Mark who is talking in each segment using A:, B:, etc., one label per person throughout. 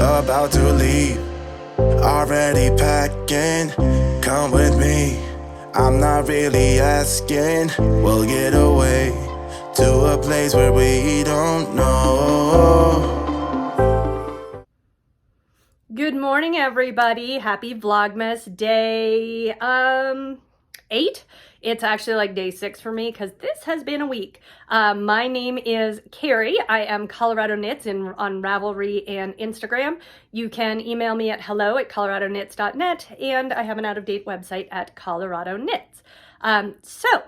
A: about to leave, already packing. Come with me, I'm not really asking. We'll get away to a place where we don't know.
B: Good morning, everybody. Happy Vlogmas day 8. It's actually like day 6 for me because this has been a week. My name is Carrie. I am Colorado Knits on Ravelry and Instagram. You can email me at hello@coloradoknits.net, and I have an out-of-date website at Colorado Knits. So,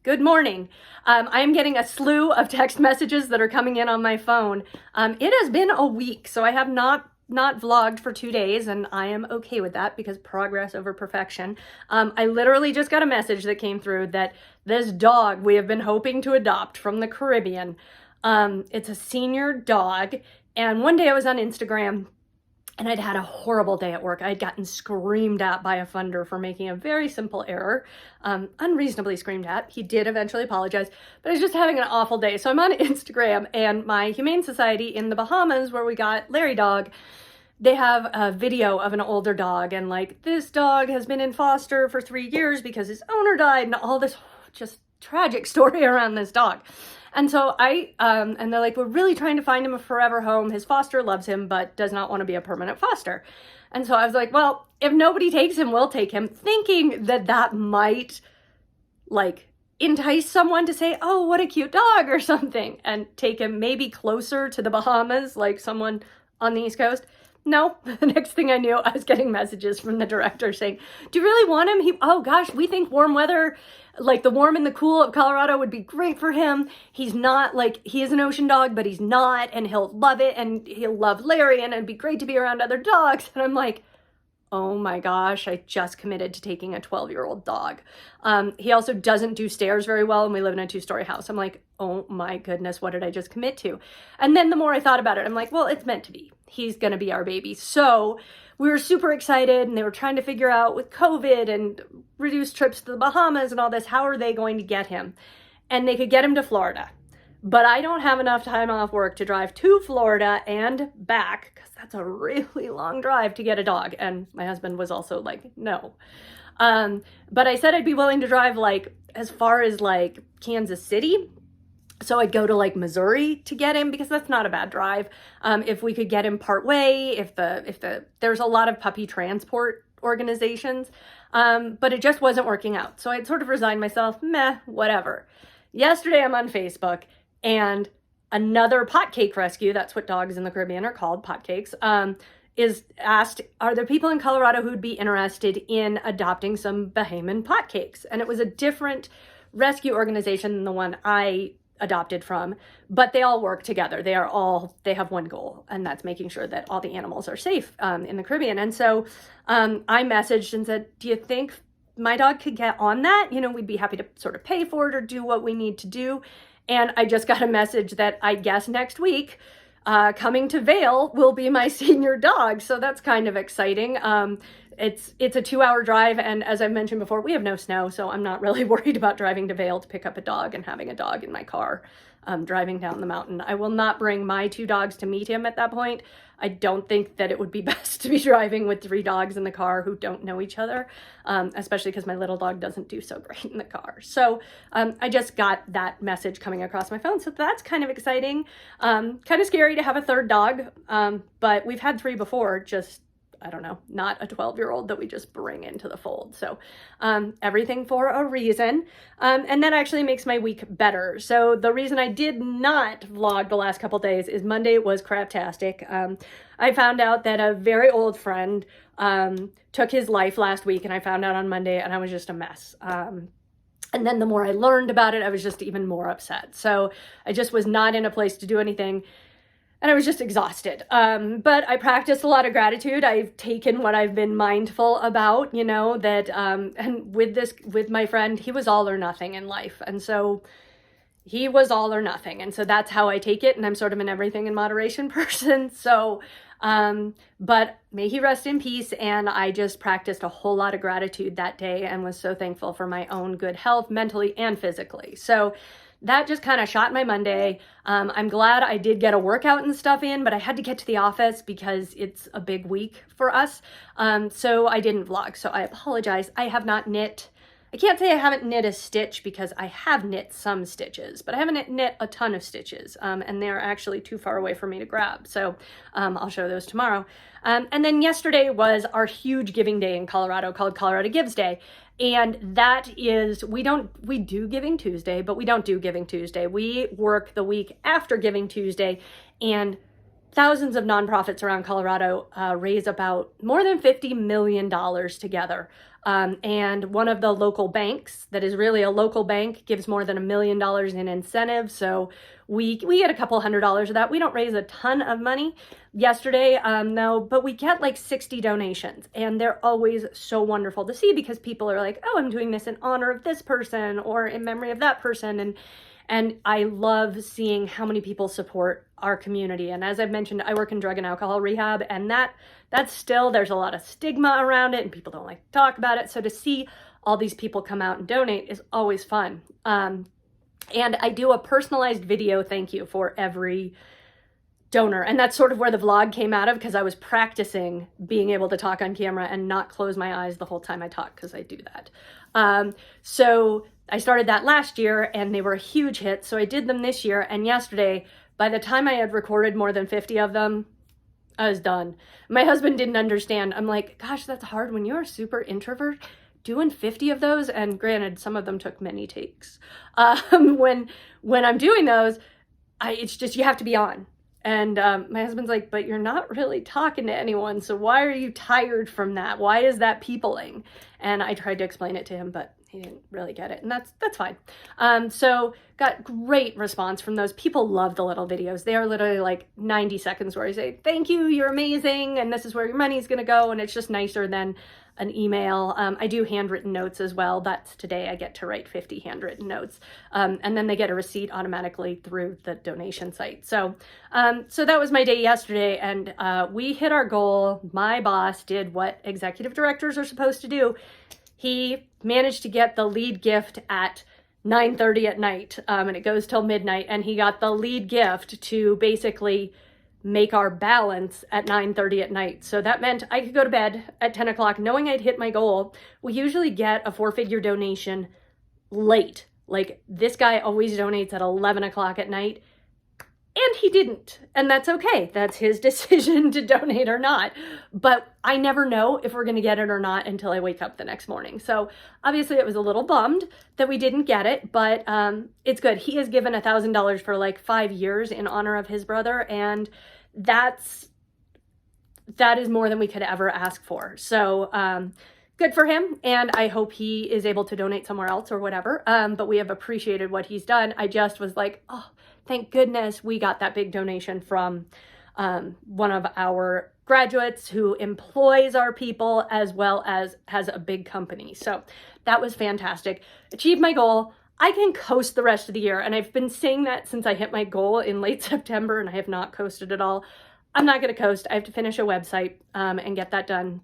B: good morning. I am getting a slew of text messages that are coming in on my phone. It has been a week, so I have not vlogged for 2 days, and I am okay with that because progress over perfection. I literally just got a message that came through that this dog we have been hoping to adopt from the Caribbean, it's a senior dog, and one day I was on Instagram and I'd had a horrible day at work. I'd gotten screamed at by a funder for making a very simple error, unreasonably screamed at. He did eventually apologize, but I was just having an awful day. So I'm on Instagram, and my Humane Society in the Bahamas, where we got Larry Dog, they have a video of an older dog, and like, this dog has been in foster for 3 years because his owner died, and all this just tragic story around this dog. And so and they're like, we're really trying to find him a forever home. His foster loves him, but does not want to be a permanent foster. And so I was like, well, if nobody takes him, we'll take him, thinking that that might like entice someone to say, oh, what a cute dog or something, and take him maybe closer to the Bahamas, like someone on the East Coast. No, the next thing I knew, I was getting messages from the director saying, do you really want him? Oh gosh, we think warm weather, like the warm and the cool of Colorado would be great for him. He's not like, he is an ocean dog, but he's not, and he'll love it, and he'll love Larry, and it'd be great to be around other dogs. And I'm like, oh my gosh, I just committed to taking a 12-year-old dog. He also doesn't do stairs very well, and we live in a 2-story house. I'm like, oh my goodness, what did I just commit to? And then the more I thought about it, I'm like, well, it's meant to be. He's gonna be our baby. So we were super excited, and they were trying to figure out with COVID and reduced trips to the Bahamas and all this, how are they going to get him? And they could get him to Florida. But I don't have enough time off work to drive to Florida and back, because that's a really long drive to get a dog. And my husband was also like, no. But I said I'd be willing to drive like as far as like Kansas City. So I'd go to like Missouri to get him, because that's not a bad drive. If we could get him part way, there's a lot of puppy transport organizations, but it just wasn't working out. So I'd sort of resigned myself, meh, whatever. Yesterday I'm on Facebook, and another pot cake rescue, that's what dogs in the Caribbean are called, pot cakes, is asked, are there people in Colorado who'd be interested in adopting some Bahamian pot cakes? And it was a different rescue organization than the one I adopted from, but they all work together. They have one goal, and that's making sure that all the animals are safe in the Caribbean. And so I messaged and said, do you think my dog could get on that? You know, we'd be happy to sort of pay for it or do what we need to do. And I just got a message that I guess next week, coming to Vail will be my senior dog. So that's kind of exciting. It's a 2-hour drive, and as I mentioned before, we have no snow, so I'm not really worried about driving to Vail to pick up a dog and having a dog in my car driving down the mountain. I will not bring my 2 dogs to meet him at that point. I don't think that it would be best to be driving with 3 dogs in the car who don't know each other, especially because my little dog doesn't do so great in the car. So I just got that message coming across my phone, so that's kind of exciting. Kind of scary to have a 3rd dog, but we've had 3 before, just I don't know, not a 12-year-old that we just bring into the fold. So everything for a reason. And that actually makes my week better. So the reason I did not vlog the last couple days is Monday was craptastic. I found out that a very old friend took his life last week, and I found out on Monday, and I was just a mess. And then the more I learned about it, I was just even more upset. So I just was not in a place to do anything. And I was just exhausted. But I practiced a lot of gratitude. I've taken what I've been mindful about, you know, that, and with my friend, he was all or nothing in life. And so he was all or nothing. And so that's how I take it. And I'm sort of an everything in moderation person. So, but may he rest in peace. And I just practiced a whole lot of gratitude that day and was so thankful for my own good health, mentally and physically. So that just kind of shot my Monday. I'm glad I did get a workout and stuff in, but I had to get to the office because it's a big week for us. So I didn't vlog. So I apologize. I have not knit. I can't say I haven't knit a stitch because I have knit some stitches, but I haven't knit a ton of stitches, and they're actually too far away for me to grab. So I'll show those tomorrow. And then yesterday was our huge giving day in Colorado called Colorado Gives Day. And that is, we do Giving Tuesday, but we don't do Giving Tuesday. We work the week after Giving Tuesday, and thousands of nonprofits around Colorado raise about more than $50 million together. And one of the local banks that is really a local bank gives more than $1 million in incentives. So we get a couple $100s of that. We don't raise a ton of money yesterday, no, but we get like 60 donations, and they're always so wonderful to see because people are like, oh, I'm doing this in honor of this person or in memory of that person. And I love seeing how many people support our community. And as I've mentioned, I work in drug and alcohol rehab, and that's still, there's a lot of stigma around it and people don't like to talk about it. So to see all these people come out and donate is always fun. And I do a personalized video thank you for every donor. And that's sort of where the vlog came out of, because I was practicing being able to talk on camera and not close my eyes the whole time I talk, because I do that. So I started that last year and they were a huge hit. So I did them this year, and yesterday, by the time I had recorded more than 50 of them, I was done. My husband didn't understand. I'm like, gosh, that's hard when you're a super introvert. Doing 50 of those, and granted, some of them took many takes. When I'm doing those, it's just, you have to be on. And my husband's like, but you're not really talking to anyone, so why are you tired from that? Why is that peopling? And I tried to explain it to him, but he didn't really get it, and that's fine. So got great response from those. People love the little videos. They are literally like 90 seconds where I say, thank you, you're amazing, and this is where your money's gonna go, and it's just nicer than an email. I do handwritten notes as well. That's today I get to write 50 handwritten notes. And then they get a receipt automatically through the donation site. So that was my day yesterday, and we hit our goal. My boss did what executive directors are supposed to do. He managed to get the lead gift at 9:30 at night, and it goes till midnight, and he got the lead gift to basically make our balance at 9:30 at night. So that meant I could go to bed at 10 o'clock knowing I'd hit my goal. We usually get a 4-figure donation late. Like, this guy always donates at 11 o'clock at night, and he didn't. And that's okay. That's his decision to donate or not. But I never know if we're going to get it or not until I wake up the next morning. So obviously it was a little bummed that we didn't get it, but it's good. He has given $1,000 for like 5 years in honor of his brother, and that is more than we could ever ask for. So good for him, and I hope he is able to donate somewhere else or whatever. But we have appreciated what he's done. I just was like, oh, thank goodness we got that big donation from one of our graduates who employs our people as well as has a big company. So that was fantastic. Achieved my goal. I can coast the rest of the year, and I've been saying that since I hit my goal in late September, and I have not coasted at all. I'm not going to coast. I have to finish a website and get that done.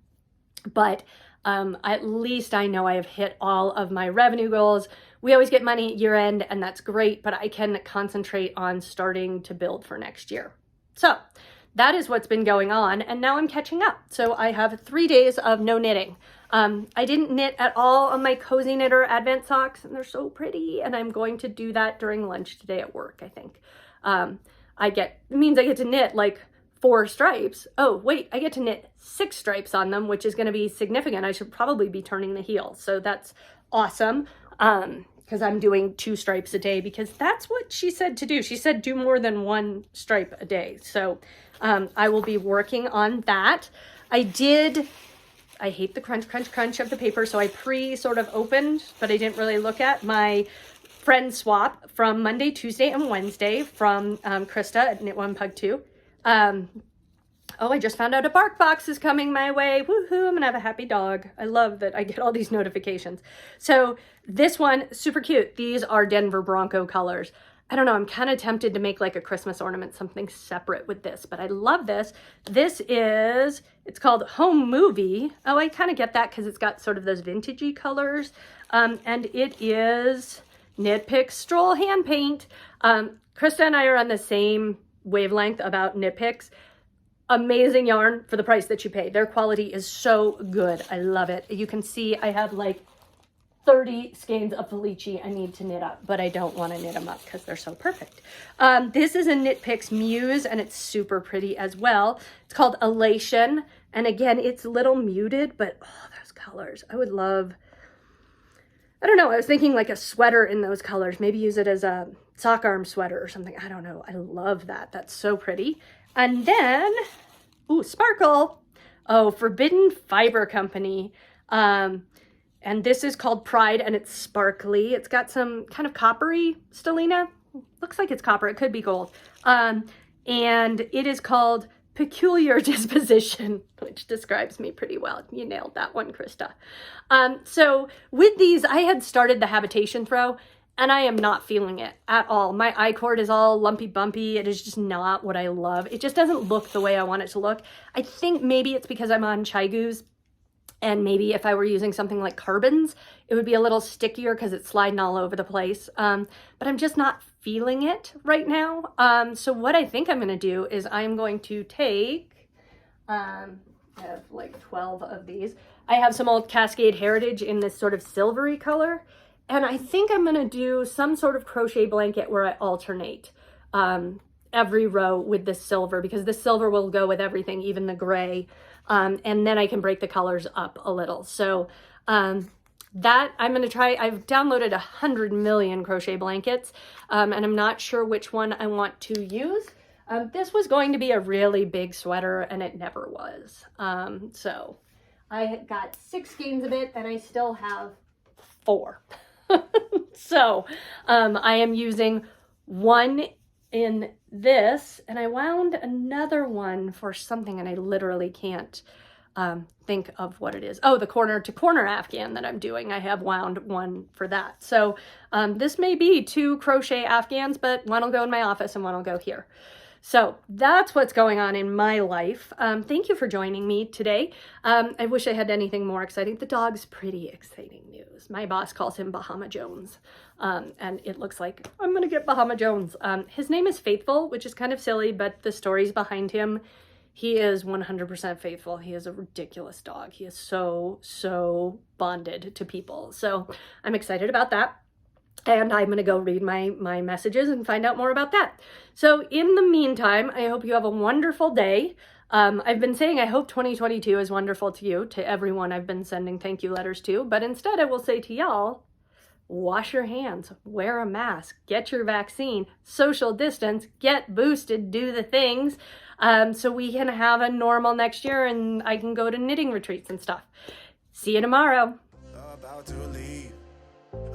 B: But at least I know I have hit all of my revenue goals. We always get money at year end, and that's great, but I can concentrate on starting to build for next year. So that is what's been going on, and now I'm catching up. So I have 3 days of no knitting. I didn't knit at all on my Cozy Knitter Advent socks, and they're so pretty, and I'm going to do that during lunch today at work, I think. It means I get to knit like 4 stripes. Oh, wait, I get to knit 6 stripes on them, which is going to be significant. I should probably be turning the heel. So that's awesome. Because I'm doing 2 stripes a day, because that's what she said to do. She said do more than 1 stripe a day. So I will be working on that. I hate the crunch, crunch, crunch of the paper. So I sort of opened, but I didn't really look at my friend swap from Monday, Tuesday, and Wednesday from Krista at Knit One Pug 2. Oh, I just found out a bark box is coming my way. Woohoo, I'm gonna have a happy dog. I love that I get all these notifications. So this one, super cute. These are Denver Bronco colors. I don't know, I'm kind of tempted to make like a Christmas ornament, something separate with this, but I love this. It's called Home Movie. Oh, I kind of get that because it's got sort of those vintagey colors. And it is Knit Pick Stroll Hand Paint. Krista and I are on the same wavelength about Knit Picks. Amazing yarn for the price that you pay. Their quality is so good. I love it. You can see I have like 30 skeins of Felici I need to knit up, but I don't want to knit them up because they're so perfect. This is a Knit Picks Muse, and it's super pretty as well. It's called Elation, and again, it's a little muted, but oh, those colors. I would love, I don't know, I was thinking like a sweater in those colors. Maybe use it as a sock arm sweater or something. I don't know. I love that. That's so pretty. And then, ooh, Sparkle. Oh, Forbidden Fiber Company. And this is called Pride, and it's sparkly. It's got some kind of coppery stellina. Looks like it's copper. It could be gold. And it is called Peculiar Disposition, which describes me pretty well. You nailed that one, Krista. So with these, I had started the habitation throw, and I am not feeling it at all. My I-cord is all lumpy bumpy. It is just not what I love. It just doesn't look the way I want it to look. I think maybe it's because I'm on Chaigus. And maybe if I were using something like Carbons, it would be a little stickier because it's sliding all over the place. But I'm just not feeling it right now. So what I think I'm going to do is I'm going to take, I have like 12 of these. I have some old Cascade Heritage in this sort of silvery color. And I think I'm going to do some sort of crochet blanket where I alternate every row with this silver, because the silver will go with everything, even the gray. And then I can break the colors up a little. So that I'm going to try. I've downloaded 100 million crochet blankets, and I'm not sure which one I want to use. This was going to be a really big sweater, and it never was. So I got 6 skeins of it, and I still have 4. So I am using one in this, and I wound another one for something, and I literally can't think of what it is. Oh, the corner to corner Afghan that I'm doing. I have wound one for that. So this may be 2 crochet Afghans, but one will go in my office and one will go here. So that's what's going on in my life. Thank you for joining me today. I wish I had anything more exciting. The dog's pretty exciting news. My boss calls him Bahama Jones, and it looks like I'm going to get Bahama Jones. His name is Faithful, which is kind of silly, but the stories behind him, he is 100% faithful. He is a ridiculous dog. He is so bonded to people. So I'm excited about that. And I'm going to go read my messages and find out more about that. So in the meantime, I hope you have a wonderful day. I've been saying I hope 2022 is wonderful to you, to everyone I've been sending thank you letters to. But instead, I will say to y'all, wash your hands, wear a mask, get your vaccine, social distance, get boosted, do the things, so we can have a normal next year and I can go to knitting retreats and stuff. See you tomorrow.
A: About to leave,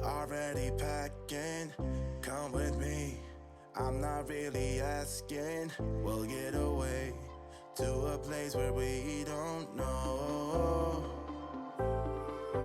A: already packing. Come with me, I'm not really asking. We'll get away to a place where we don't know.